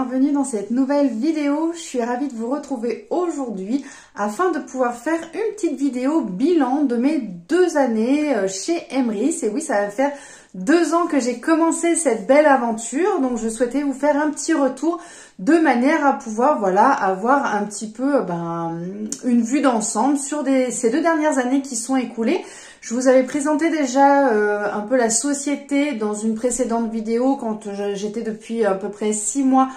bienvenue dans cette nouvelle vidéo. Je suis ravie de vous retrouver aujourd'hui afin de pouvoir faire une petite vidéo bilan de mes 2 années chez Emrys. Et oui, ça va faire 2 ans que j'ai commencé cette belle aventure, donc je souhaitais vous faire un petit retour de manière à pouvoir avoir un petit peu une vue d'ensemble sur ces 2 dernières années qui sont écoulées. Je vous avais présenté déjà un peu la société dans une précédente vidéo quand j'étais depuis à peu près 6 mois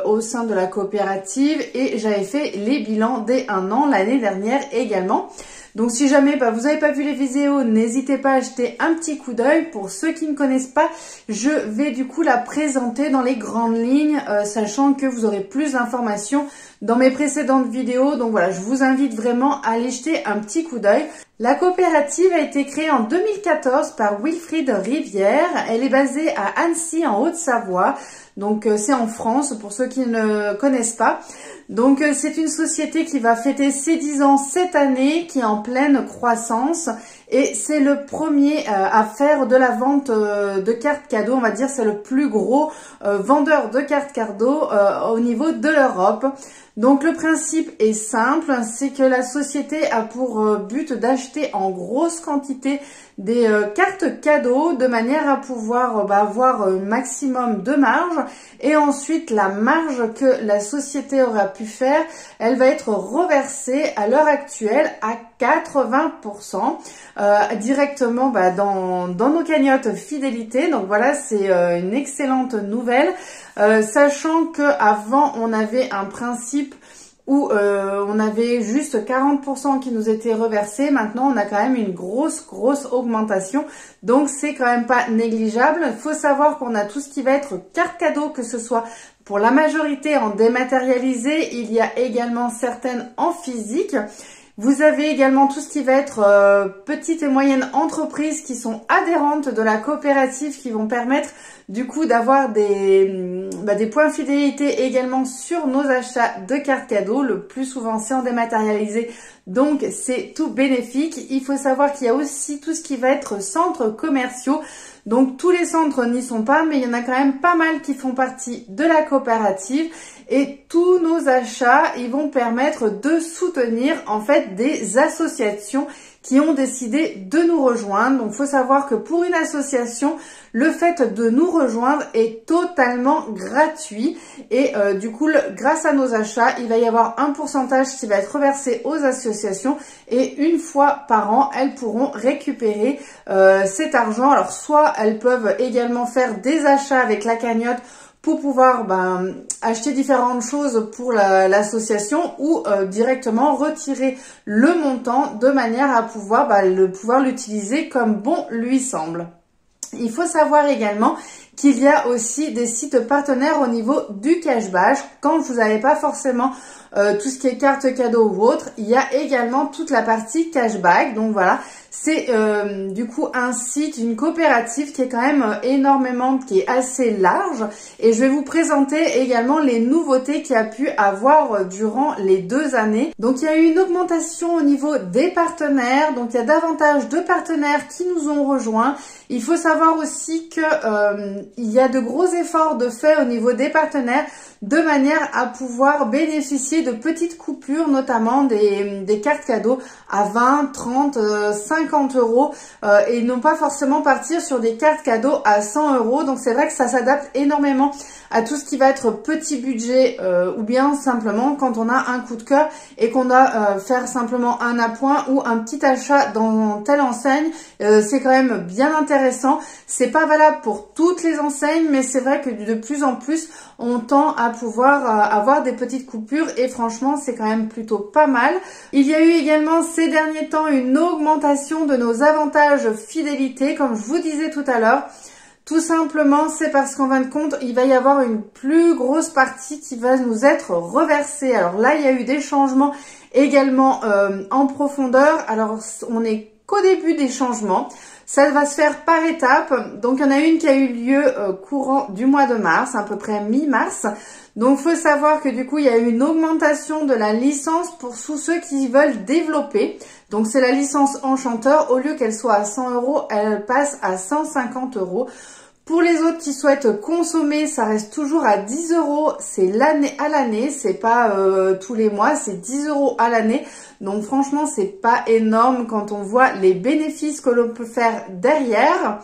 au sein de la coopérative et j'avais fait les bilans dès 1 an l'année dernière également. Donc si jamais vous n'avez pas vu les vidéos, n'hésitez pas à jeter un petit coup d'œil. Pour ceux qui ne connaissent pas, je vais du coup la présenter dans les grandes lignes, sachant que vous aurez plus d'informations dans mes précédentes vidéos. Donc voilà, je vous invite vraiment à aller jeter un petit coup d'œil. La coopérative a été créée en 2014 par Wilfried Rivière. Elle est basée à Annecy en Haute-Savoie. Donc c'est en France pour ceux qui ne connaissent pas. Donc c'est une société qui va fêter ses 10 ans cette année, qui est en pleine croissance et c'est le premier à faire de la vente de cartes cadeaux. On va dire c'est le plus gros vendeur de cartes cadeaux au niveau de l'Europe. Donc le principe est simple, c'est que la société a pour but d'acheter en grosse quantité des cartes cadeaux de manière à pouvoir avoir un maximum de marge, et ensuite la marge que la société aura pu faire, elle va être reversée à l'heure actuelle à 80% directement dans nos cagnottes fidélité. Donc voilà, c'est une excellente nouvelle, sachant que avant on avait un principe où on avait juste 40% qui nous étaient reversés. Maintenant, on a quand même une grosse augmentation. Donc, c'est quand même pas négligeable. Il faut savoir qu'on a tout ce qui va être carte cadeau, que ce soit pour la majorité en dématérialisé. Il y a également certaines en physique. Vous avez également tout ce qui va être petites et moyennes entreprises qui sont adhérentes de la coopérative, qui vont permettre du coup d'avoir des points fidélité également sur nos achats de cartes cadeaux. Le plus souvent c'est en dématérialisé, donc c'est tout bénéfique. Il faut savoir qu'il y a aussi tout ce qui va être centres commerciaux. Donc tous les centres n'y sont pas, mais il y en a quand même pas mal qui font partie de la coopérative. Et tous nos achats, ils vont permettre de soutenir en fait des associations qui ont décidé de nous rejoindre. Donc il faut savoir que pour une association, le fait de nous rejoindre est totalement gratuit. Et du coup, grâce à nos achats, il va y avoir un pourcentage qui va être reversé aux associations. Et une fois par an, elles pourront récupérer cet argent. Alors soit elles peuvent également faire des achats avec la cagnotte pour pouvoir acheter différentes choses pour l'association, ou directement retirer le montant de manière à pouvoir l'utiliser comme bon lui semble. Il faut savoir également qu'il y a aussi des sites partenaires au niveau du cashback. Quand vous n'avez pas forcément tout ce qui est carte cadeau ou autre, il y a également toute la partie cashback. Donc voilà, c'est du coup un site, une coopérative qui est quand même qui est assez large. Et je vais vous présenter également les nouveautés qu'il y a pu avoir durant les 2 années. Donc il y a eu une augmentation au niveau des partenaires. Donc il y a davantage de partenaires qui nous ont rejoints. Il faut savoir aussi que il y a de gros efforts de fait au niveau des partenaires de manière à pouvoir bénéficier de petites coupures, notamment des cartes cadeaux à 20, 30, 50 euros, et non pas forcément partir sur des cartes cadeaux à 100 euros. Donc c'est vrai que ça s'adapte énormément à tout ce qui va être petit budget, ou bien simplement quand on a un coup de cœur et qu'on doit faire simplement un appoint ou un petit achat dans telle enseigne. C'est quand même bien intéressant. C'est pas valable pour toutes les enseignes, mais c'est vrai que de plus en plus on tend à pouvoir avoir des petites coupures, et franchement c'est quand même plutôt pas mal. Il y a eu également ces derniers temps une augmentation de nos avantages fidélité, comme je vous disais tout à l'heure. Tout simplement, c'est parce qu'en fin de compte, il va y avoir une plus grosse partie qui va nous être reversée. Alors là, il y a eu des changements également en profondeur. Alors, on n'est qu'au début des changements. Ça va se faire par étapes. Donc, il y en a une qui a eu lieu courant du mois de mars, à peu près mi-mars. Donc, il faut savoir que du coup, il y a eu une augmentation de la licence pour tous ceux qui veulent développer. Donc, c'est la licence enchanteur. Au lieu qu'elle soit à 100 euros, elle passe à 150 euros. Pour les autres qui souhaitent consommer, ça reste toujours à 10 €, c'est l'année à l'année, c'est pas tous les mois, c'est 10 € à l'année. Donc franchement, c'est pas énorme quand on voit les bénéfices que l'on peut faire derrière.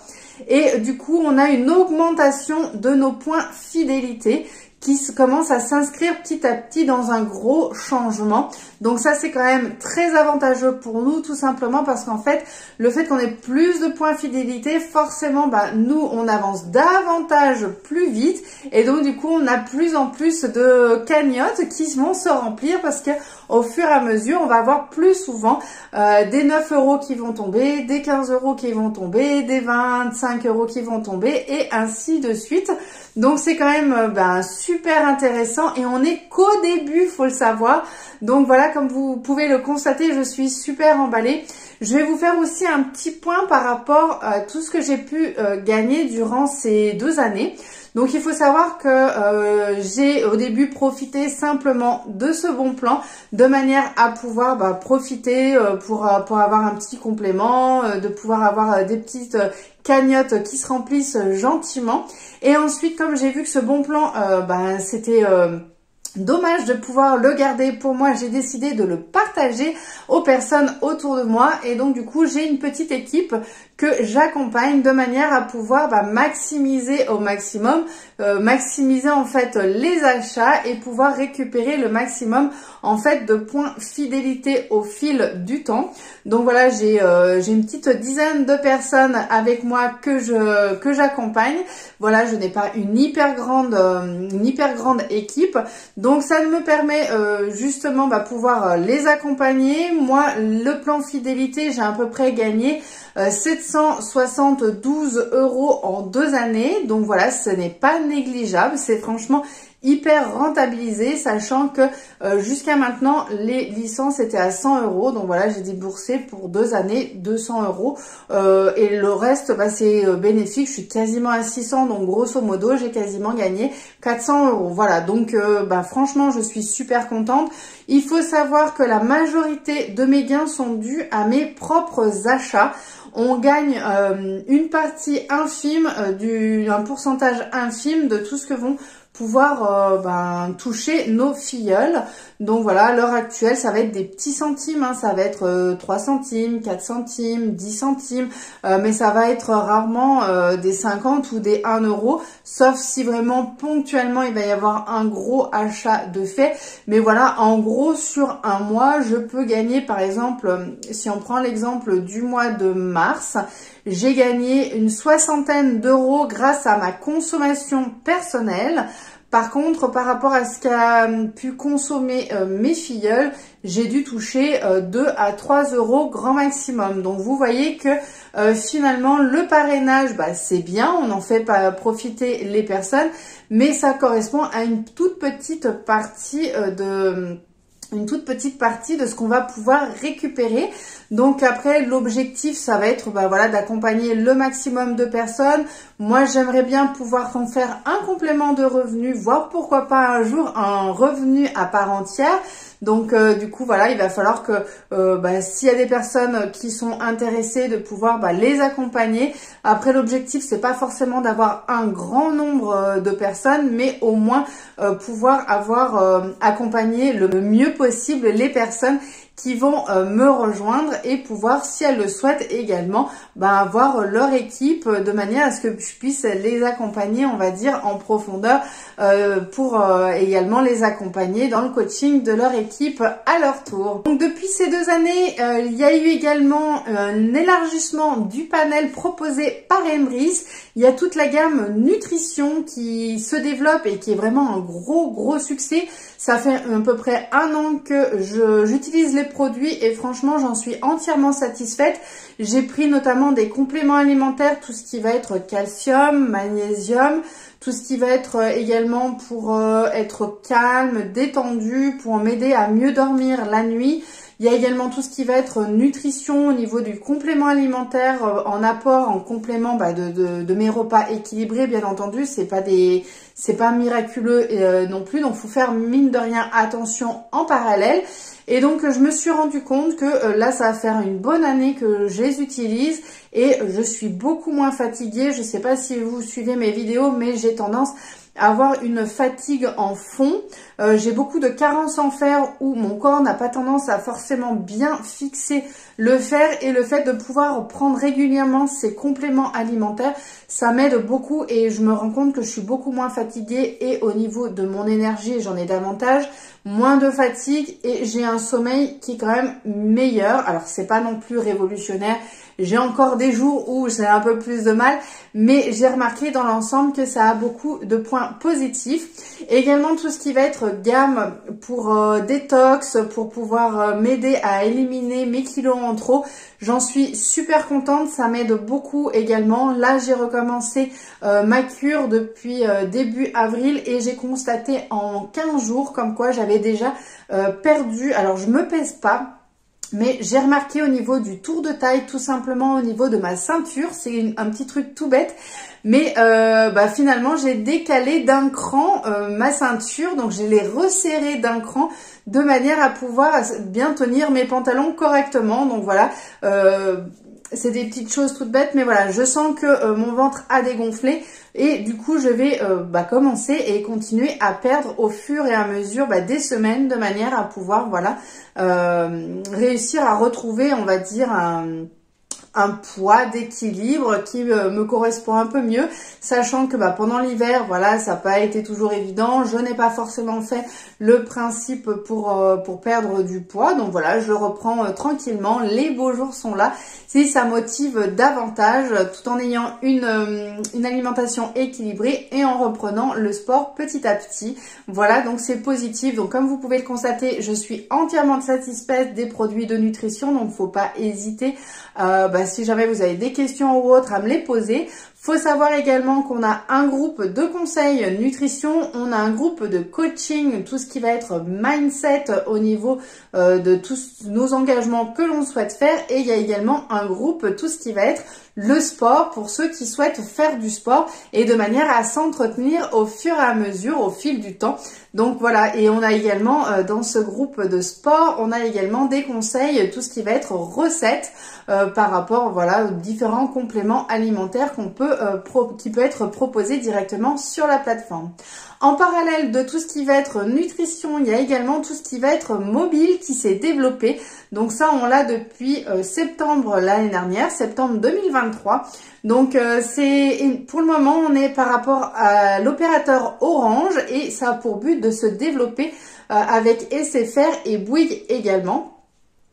Et du coup, on a une augmentation de nos points fidélité qui commence à s'inscrire petit à petit dans un gros changement. Donc ça, c'est quand même très avantageux pour nous, tout simplement parce qu'en fait, le fait qu'on ait plus de points fidélité, forcément, nous, on avance davantage plus vite. Et donc, du coup, on a plus en plus de cagnottes qui vont se remplir parce que au fur et à mesure, on va avoir plus souvent des 9 € qui vont tomber, des 15 € qui vont tomber, des 25 € qui vont tomber et ainsi de suite. Donc, c'est quand même super intéressant et on n'est qu'au début, faut le savoir. Donc voilà, comme vous pouvez le constater, je suis super emballée. Je vais vous faire aussi un petit point par rapport à tout ce que j'ai pu gagner durant ces 2 années. Donc il faut savoir que j'ai au début profité simplement de ce bon plan de manière à pouvoir profiter pour avoir un petit complément, de pouvoir avoir des petites cagnottes qui se remplissent gentiment. Et ensuite, comme j'ai vu que ce bon plan, c'était dommage de pouvoir le garder pour moi, j'ai décidé de le partager aux personnes autour de moi. Et donc du coup, j'ai une petite équipe que j'accompagne de manière à pouvoir maximiser au maximum, maximiser en fait les achats et pouvoir récupérer le maximum en fait de points fidélité au fil du temps. Donc voilà, j'ai une petite dizaine de personnes avec moi que j'accompagne. Voilà, je n'ai pas une hyper grande équipe. Donc ça me permet justement pouvoir les accompagner. Moi, le plan fidélité, j'ai à peu près gagné 772 € en 2 années. Donc voilà, ce n'est pas négligeable. C'est franchement hyper rentabilisé, sachant que jusqu'à maintenant, les licences étaient à 100 €. Donc voilà, j'ai déboursé pour 2 années 200 €. Et le reste, c'est bénéfique. Je suis quasiment à 600. Donc grosso modo, j'ai quasiment gagné 400 €. Voilà, donc franchement, je suis super contente. Il faut savoir que la majorité de mes gains sont dus à mes propres achats. On gagne une partie infime, un pourcentage infime de tout ce que vont pouvoir toucher nos filleuls. Donc voilà, à l'heure actuelle, ça va être des petits centimes, ça va être 3 centimes, 4 centimes, 10 centimes, mais ça va être rarement des 50 ou des 1 €, sauf si vraiment ponctuellement il va y avoir un gros achat de fait. Mais voilà, en gros, sur un mois, je peux gagner, par exemple, si on prend l'exemple du mois de mars, j'ai gagné une 60aine d'euros grâce à ma consommation personnelle. Par contre, par rapport à ce qu'a pu consommer mes filleuls, j'ai dû toucher 2 à 3 € grand maximum. Donc vous voyez que finalement le parrainage, c'est bien, on en fait pas profiter les personnes, mais ça correspond à une toute petite partie de ce qu'on va pouvoir récupérer. Donc après, l'objectif, ça va être d'accompagner le maximum de personnes. Moi, j'aimerais bien pouvoir en faire un complément de revenu, voire pourquoi pas un jour un revenu à part entière. Donc du coup voilà, il va falloir que s'il y a des personnes qui sont intéressées, de pouvoir les accompagner. Après, l'objectif, c'est pas forcément d'avoir un grand nombre de personnes, mais au moins pouvoir avoir accompagné le mieux possible les personnes qui vont me rejoindre et pouvoir, si elles le souhaitent également, avoir leur équipe de manière à ce que je puisse les accompagner, on va dire, en profondeur pour également les accompagner dans le coaching de leur équipe à leur tour. Donc depuis ces 2 années, il y a eu également un élargissement du panel proposé par Emrys. Il y a toute la gamme nutrition qui se développe et qui est vraiment un gros succès. Ça fait à peu près 1 an que j'utilise les produits et franchement, j'en suis entièrement satisfaite. J'ai pris notamment des compléments alimentaires, tout ce qui va être calcium, magnésium, tout ce qui va être également pour être calme, détendu, pour m'aider à mieux dormir la nuit. Il y a également tout ce qui va être nutrition au niveau du complément alimentaire en apport, en complément de mes repas équilibrés, bien entendu. C'est pas miraculeux non plus, donc faut faire mine de rien attention en parallèle. Et donc je me suis rendu compte que là ça va faire une bonne année que je les utilise et je suis beaucoup moins fatiguée. Je sais pas si vous suivez mes vidéos, mais j'ai tendance à avoir une fatigue en fond. J'ai beaucoup de carences en fer où mon corps n'a pas tendance à forcément bien fixer le fer, et le fait de pouvoir prendre régulièrement ces compléments alimentaires, ça m'aide beaucoup et je me rends compte que je suis beaucoup moins fatiguée, et au niveau de mon énergie, j'en ai davantage, moins de fatigue, et j'ai un sommeil qui est quand même meilleur. Alors c'est pas non plus révolutionnaire, j'ai encore des jours où j'ai un peu plus de mal, mais j'ai remarqué dans l'ensemble que ça a beaucoup de points positifs. Et également tout ce qui va être gamme pour détox, pour pouvoir m'aider à éliminer mes kilos en trop. J'en suis super contente, ça m'aide beaucoup également. Là, j'ai recommencé ma cure depuis début avril et j'ai constaté en 15 jours comme quoi j'avais déjà perdu, alors je me pèse pas, mais j'ai remarqué au niveau du tour de taille, tout simplement au niveau de ma ceinture, c'est un petit truc tout bête, mais finalement j'ai décalé d'un cran ma ceinture, donc je l'ai resserrée d'un cran de manière à pouvoir bien tenir mes pantalons correctement. Donc voilà, c'est des petites choses toutes bêtes, mais voilà, je sens que mon ventre a dégonflé et du coup je vais commencer et continuer à perdre au fur et à mesure des semaines, de manière à pouvoir réussir à retrouver, on va dire, un poids d'équilibre qui me correspond un peu mieux, sachant que pendant l'hiver, voilà, ça n'a pas été toujours évident. Je n'ai pas forcément fait le principe pour perdre du poids, donc voilà, je reprends tranquillement. Les beaux jours sont là, si ça motive davantage, tout en ayant une alimentation équilibrée et en reprenant le sport petit à petit. Voilà, donc c'est positif. Donc comme vous pouvez le constater, je suis entièrement satisfaite des produits de nutrition, donc faut pas hésiter si jamais vous avez des questions ou autres à me les poser. Faut savoir également qu'on a un groupe de conseils nutrition, on a un groupe de coaching, tout ce qui va être mindset au niveau de tous nos engagements que l'on souhaite faire, et il y a également un groupe, tout ce qui va être le sport, pour ceux qui souhaitent faire du sport et de manière à s'entretenir au fur et à mesure, au fil du temps. Donc voilà, et on a également dans ce groupe de sport, on a également des conseils, tout ce qui va être recettes par rapport aux différents compléments alimentaires qui peut être proposé directement sur la plateforme. En parallèle de tout ce qui va être nutrition, il y a également tout ce qui va être mobile qui s'est développé. Donc ça, on l'a depuis septembre l'année dernière, septembre 2023. Donc pour le moment, on est par rapport à l'opérateur Orange et ça a pour but de se développer avec SFR et Bouygues également.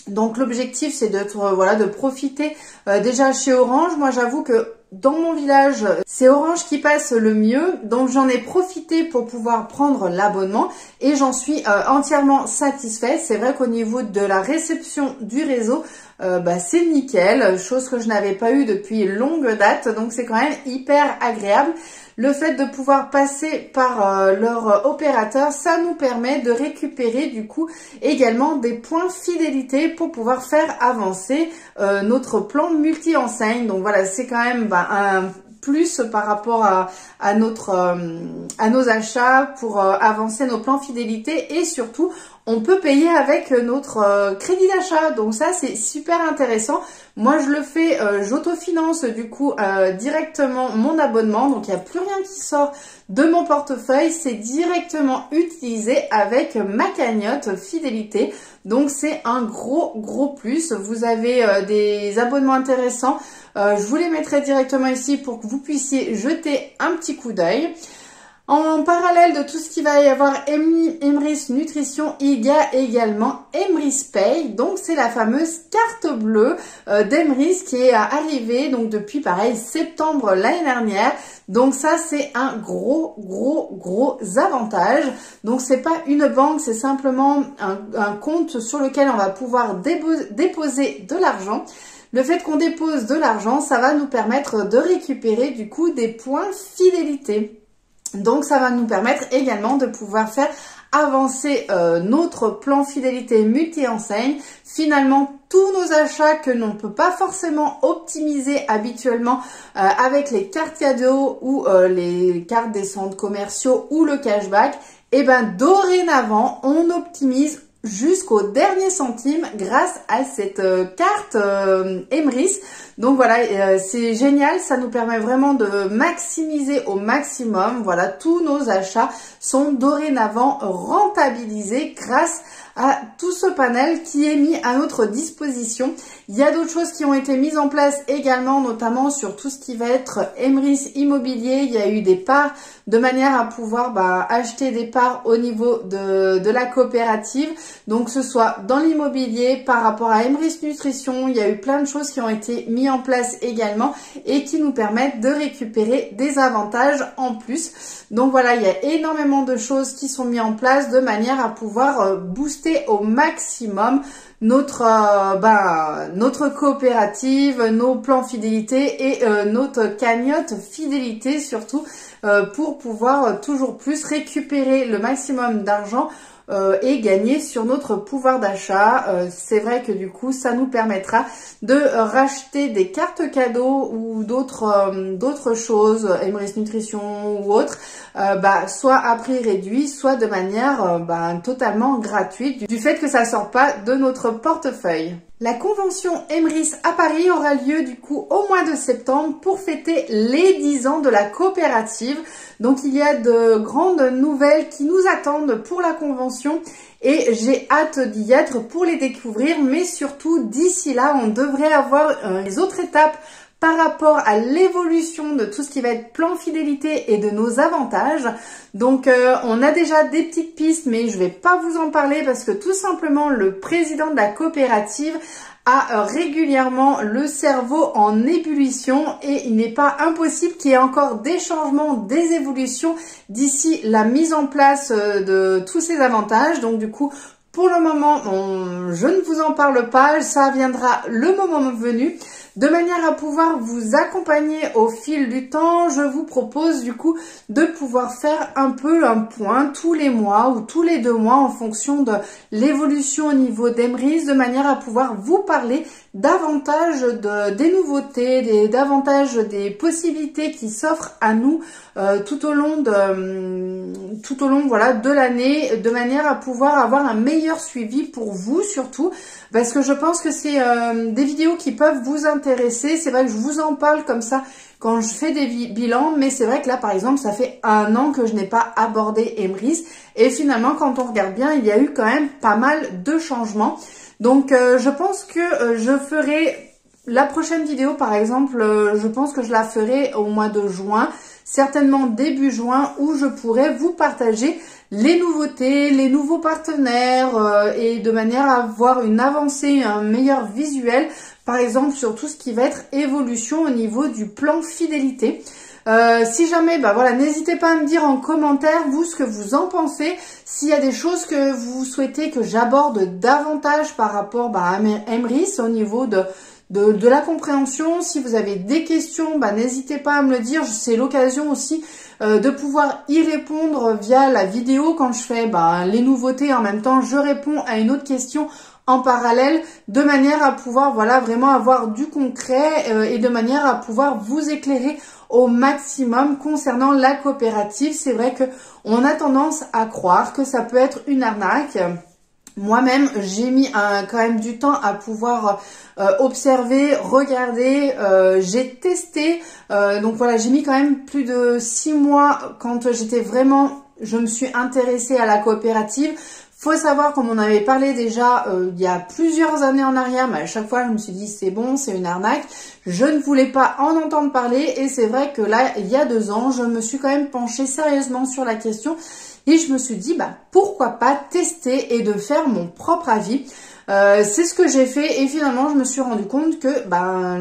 Donc l'objectif, c'est de profiter déjà chez Orange. Moi, j'avoue que dans mon village, c'est Orange qui passe le mieux, donc j'en ai profité pour pouvoir prendre l'abonnement et j'en suis entièrement satisfaite. C'est vrai qu'au niveau de la réception du réseau, c'est nickel, chose que je n'avais pas eu depuis longue date, donc c'est quand même hyper agréable. Le fait de pouvoir passer par leur opérateur, ça nous permet de récupérer du coup également des points fidélité pour pouvoir faire avancer notre plan multi-enseigne. Donc voilà, c'est quand même un plus par rapport à nos achats pour avancer nos plans fidélité, et surtout on peut payer avec notre crédit d'achat. Donc ça, c'est super intéressant. Moi, je le fais, j'autofinance du coup directement mon abonnement. Donc, il n'y a plus rien qui sort de mon portefeuille. C'est directement utilisé avec ma cagnotte fidélité. Donc, c'est un gros plus. Vous avez des abonnements intéressants. Je vous les mettrai directement ici pour que vous puissiez jeter un petit coup d'œil. En parallèle de tout ce qui va y avoir Emrys Nutrition, il y a également Emrys Pay. Donc c'est la fameuse carte bleue d'Emrys qui est arrivée donc depuis pareil septembre l'année dernière. Donc ça, c'est un gros avantage. Donc c'est pas une banque, c'est simplement un compte sur lequel on va pouvoir déposer de l'argent. Le fait qu'on dépose de l'argent, ça va nous permettre de récupérer du coup des points fidélité. Donc ça va nous permettre également de pouvoir faire avancer notre plan fidélité multi-enseigne. Finalement, tous nos achats que l'on ne peut pas forcément optimiser habituellement avec les cartes cadeaux ou les cartes des centres commerciaux ou le cashback, et ben dorénavant, on optimise jusqu'au dernier centime grâce à cette carte Emrys. Donc voilà, c'est génial, ça nous permet vraiment de maximiser au maximum. Voilà, tous nos achats sont dorénavant rentabilisés grâce à tout ce panel qui est mis à notre disposition. Il y a d'autres choses qui ont été mises en place également, notamment sur tout ce qui va être Emrys Immobilier. Il y a eu des parts de manière à pouvoir acheter des parts au niveau de la coopérative. Donc ce soit dans l'immobilier, par rapport à Emrys Nutrition, il y a eu plein de choses qui ont été mises en place également et qui nous permettent de récupérer des avantages en plus. Donc voilà, il y a énormément de choses qui sont mises en place de manière à pouvoir booster au maximum notre coopérative, nos plans fidélité et notre cagnotte fidélité surtout pour pouvoir toujours plus récupérer le maximum d'argent et gagner sur notre pouvoir d'achat. C'est vrai que du coup ça nous permettra de racheter des cartes cadeaux ou d'autres choses, Emrys Nutrition ou autres, soit à prix réduit, soit de manière totalement gratuite du fait que ça sort pas de notre portefeuille. La convention Emrys à Paris aura lieu du coup au mois de septembre pour fêter les 10 ans de la coopérative. Donc il y a de grandes nouvelles qui nous attendent pour la convention et j'ai hâte d'y être pour les découvrir. Mais surtout d'ici là, on devrait avoir les autres étapes par rapport à l'évolution de tout ce qui va être plan fidélité et de nos avantages. Donc on a déjà des petites pistes, mais je vais pas vous en parler parce que tout simplement le président de la coopérative a régulièrement le cerveau en ébullition et il n'est pas impossible qu'il y ait encore des changements, des évolutions d'ici la mise en place de tous ces avantages. Donc du coup, pour le moment, je ne vous en parle pas, ça viendra le moment venu. De manière à pouvoir vous accompagner au fil du temps, je vous propose du coup de pouvoir faire un peu un point tous les mois ou tous les 2 mois en fonction de l'évolution au niveau d'Emrys, de manière à pouvoir vous parler davantage des nouveautés, davantage des possibilités qui s'offrent à nous tout au long de l'année, de manière à pouvoir avoir un meilleur suivi pour vous surtout, parce que je pense que c'est des vidéos qui peuvent vous intéresser. C'est vrai que je vous en parle comme ça quand je fais des bilans, mais c'est vrai que là par exemple ça fait 1 an que je n'ai pas abordé Emrys et finalement quand on regarde bien il y a eu quand même pas mal de changements. Donc je pense que je ferai la prochaine vidéo par exemple, je pense que je la ferai au mois de juin, certainement début juin, où je pourrai vous partager les nouveautés, les nouveaux partenaires et de manière à avoir une avancée, un meilleur visuel, par exemple sur tout ce qui va être évolution au niveau du plan fidélité. Si jamais, n'hésitez pas à me dire en commentaire, vous, ce que vous en pensez. S'il y a des choses que vous souhaitez que j'aborde davantage par rapport à Emrys au niveau de la compréhension. Si vous avez des questions, n'hésitez pas à me le dire. C'est l'occasion aussi de pouvoir y répondre via la vidéo quand je fais les nouveautés. En même temps, je réponds à une autre question en parallèle, de manière à pouvoir vraiment avoir du concret et de manière à pouvoir vous éclairer au maximum concernant la coopérative. C'est vrai que on a tendance à croire que ça peut être une arnaque. Moi-même, j'ai mis quand même du temps à pouvoir observer, regarder, j'ai testé. Donc voilà, j'ai mis quand même plus de 6 mois quand je me suis intéressée à la coopérative. Faut savoir, comme on avait parlé déjà il y a plusieurs années en arrière, mais à chaque fois je me suis dit c'est bon, c'est une arnaque. Je ne voulais pas en entendre parler et c'est vrai que là, il y a 2 ans, je me suis quand même penchée sérieusement sur la question et je me suis dit pourquoi pas tester et de faire mon propre avis. C'est ce que j'ai fait et finalement je me suis rendu compte que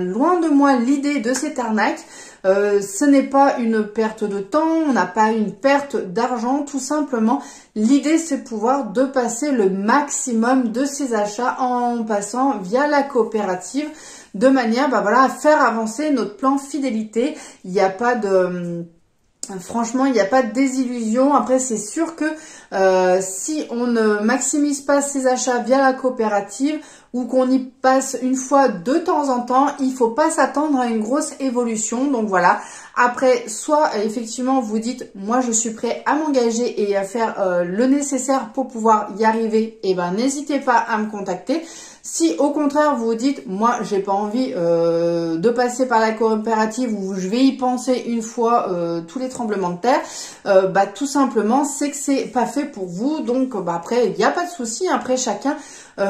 loin de moi l'idée de cette arnaque. Ce n'est pas une perte de temps, on n'a pas une perte d'argent, tout simplement. L'idée, c'est de passer le maximum de ses achats en passant via la coopérative, de manière à faire avancer notre plan fidélité. Il n'y a pas de Franchement, il n'y a pas de désillusion. Après, c'est sûr que si on ne maximise pas ses achats via la coopérative ou qu'on y passe une fois de temps en temps, il faut pas s'attendre à une grosse évolution. Donc voilà. Après, soit effectivement vous dites, moi je suis prêt à m'engager et à faire le nécessaire pour pouvoir y arriver, et ben n'hésitez pas à me contacter. Si au contraire vous vous dites, moi j'ai pas envie de passer par la coopérative ou je vais y penser une fois tous les tremblements de terre, bah tout simplement c'est que c'est pas fait pour vous. Donc bah après il n'y a pas de souci. Après chacun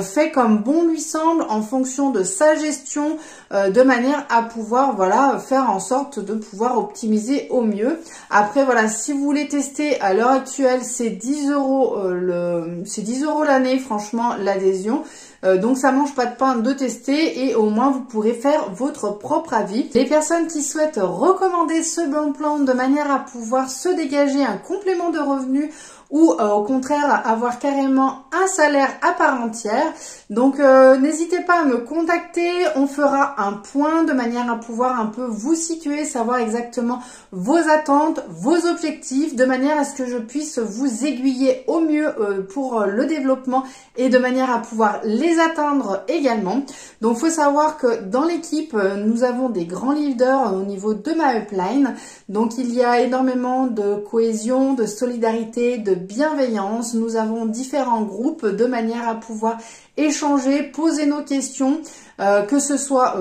fait comme bon lui semble en fonction de sa gestion, de manière à pouvoir voilà faire en sorte de pouvoir optimiser au mieux. Après voilà, si vous voulez tester à l'heure actuelle, c'est 10 € c'est 10 € l'année, franchement l'adhésion. Donc ça mange pas de pain de tester et au moins vous pourrez faire votre propre avis. Les personnes qui souhaitent recommander ce bon plan de manière à pouvoir se dégager un complément de revenus ou au contraire avoir carrément un salaire à part entière. Donc n'hésitez pas à me contacter, on fera un point de manière à pouvoir un peu vous situer, savoir exactement vos attentes, vos objectifs, de manière à ce que je puisse vous aiguiller au mieux pour le développement et de manière à pouvoir les atteindre également. Donc faut savoir que dans l'équipe, nous avons des grands leaders au niveau de ma upline. Donc il y a énormément de cohésion, de solidarité, de bienveillance. Nous avons différents groupes de manière à pouvoir échanger, poser nos questions, que ce soit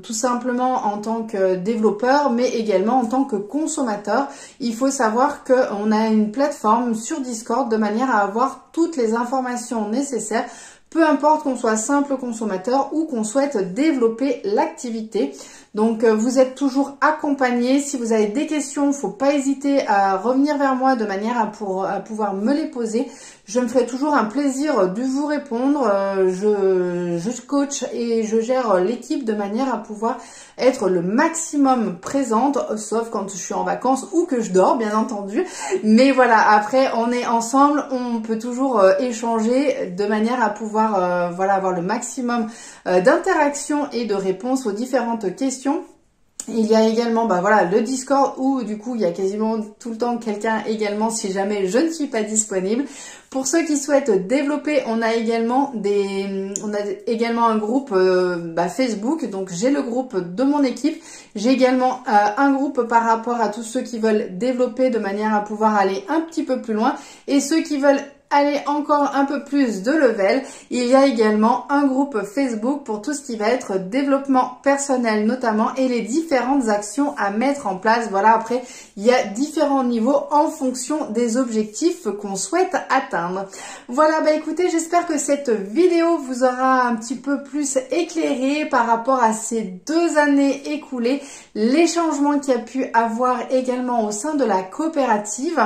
tout simplement en tant que développeur, mais également en tant que consommateur. Il faut savoir qu'on a une plateforme sur Discord de manière à avoir toutes les informations nécessaires, peu importe qu'on soit simple consommateur ou qu'on souhaite développer l'activité. Donc vous êtes toujours accompagné. Si vous avez des questions, il ne faut pas hésiter à revenir vers moi de manière à pouvoir me les poser. Je me ferai toujours un plaisir de vous répondre. Je coach et je gère l'équipe de manière à pouvoir être le maximum présente, sauf quand je suis en vacances ou que je dors, bien entendu. Mais voilà, après, on est ensemble, on peut toujours échanger de manière à pouvoir voilà, avoir le maximum d'interaction et de réponses aux différentes questions. Il y a également voilà, le Discord où du coup il y a quasiment tout le temps quelqu'un également si jamais je ne suis pas disponible. Pour ceux qui souhaitent développer, on a également un groupe Facebook. Donc j'ai le groupe de mon équipe. J'ai également un groupe par rapport à tous ceux qui veulent développer de manière à pouvoir aller un petit peu plus loin. Et ceux qui veulent aller encore un peu plus de level, il y a également un groupe Facebook pour tout ce qui va être développement personnel notamment et les différentes actions à mettre en place. Voilà, après il y a différents niveaux en fonction des objectifs qu'on souhaite atteindre. Voilà, bah écoutez, j'espère que cette vidéo vous aura un petit peu plus éclairé par rapport à ces 2 années écoulées, les changements qu'il y a pu avoir également au sein de la coopérative.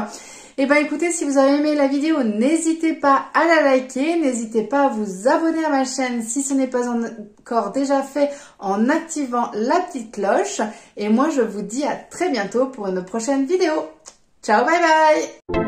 Et ben écoutez, si vous avez aimé la vidéo, n'hésitez pas à la liker, n'hésitez pas à vous abonner à ma chaîne si ce n'est pas encore déjà fait en activant la petite cloche. Et moi, je vous dis à très bientôt pour une prochaine vidéo. Ciao, bye bye!